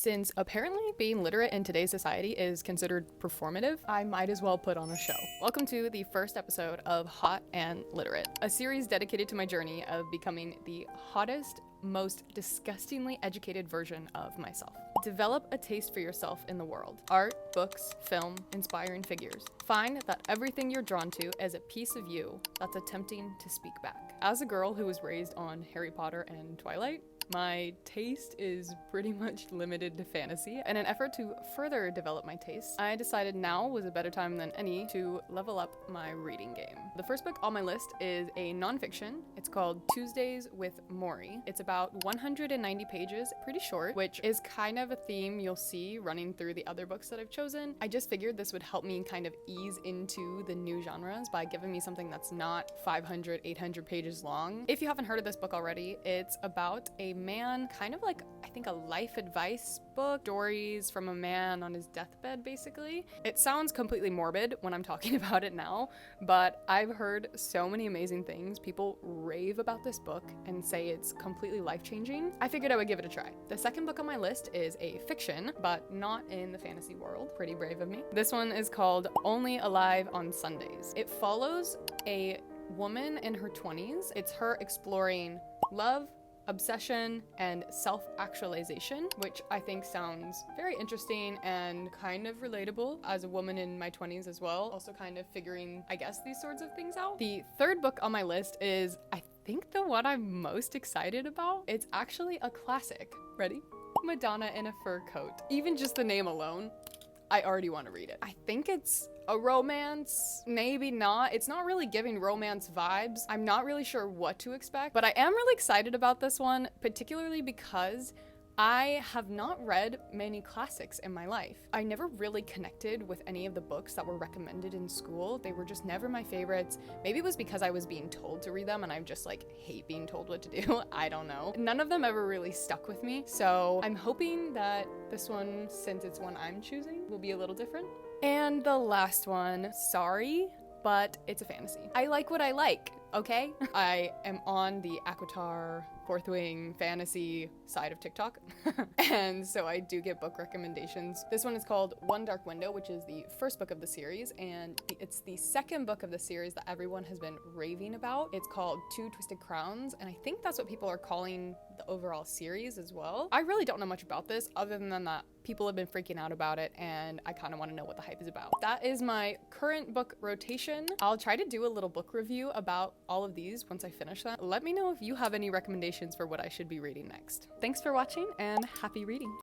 Since apparently being literate in today's society is considered performative, I might as well put on a show. Welcome to the first episode of Hot and Literate, a series dedicated to my journey of becoming the hottest, most disgustingly educated version of myself. Develop a taste for yourself in the world. Art, books, film, inspiring figures. Find that everything you're drawn to is a piece of you that's attempting to speak back. As a girl who was raised on Harry Potter and Twilight, my taste is pretty much limited to fantasy. In an effort to further develop my taste, I decided now was a better time than any to level up my reading game. The first book on my list is a nonfiction. It's called Tuesdays with Maury. It's about 190 pages, pretty short, which is kind of a theme you'll see running through the other books that I've chosen. I just figured this would help me kind of ease into the new genres by giving me something that's not 500, 800 pages long. If you haven't heard of this book already, it's about a man, kind of like, I think, a life advice book, stories from a man on his deathbed, basically. It sounds completely morbid when I'm talking about it now, but I've heard so many amazing things. People rave about this book and say it's completely life-changing. I figured I would give it a try. The second book on my list is a fiction, but not in the fantasy world. Pretty brave of me. This one is called Only Alive on Sundays. It follows a woman in her 20s. It's her exploring love, obsession, and self-actualization, which I think sounds very interesting and kind of relatable as a woman in my 20s as well. Also kind of figuring, I guess, these sorts of things out. The third book on my list is, I think, the one I'm most excited about. It's actually a classic. Ready? Madonna in a Fur Coat. Even just the name alone, I already want to read it. I think it's a romance, maybe not. It's not really giving romance vibes. I'm not really sure what to expect, but I am really excited about this one, particularly because I have not read many classics in my life. I never really connected with any of the books that were recommended in school. They were just never my favorites. Maybe it was because I was being told to read them and I just hate being told what to do. I don't know. None of them ever really stuck with me. So I'm hoping that this one, since it's one I'm choosing, will be a little different. And the last one, sorry, but it's a fantasy. I like what I like, okay? I am on the Aquatar Fourth Wing fantasy side of TikTok. And so I do get book recommendations. This one is called One Dark Window, which is the first book of the series, and it's the second book of the series that everyone has been raving about. It's called Two Twisted Crowns, and I think that's what people are calling the overall series as well. I really don't know much about this other than that people have been freaking out about it, and I kind of want to know what the hype is about. That is my current book rotation. I'll try to do a little book review about all of these once I finish that. Let me know if you have any recommendations for what I should be reading next. Thanks for watching and happy reading.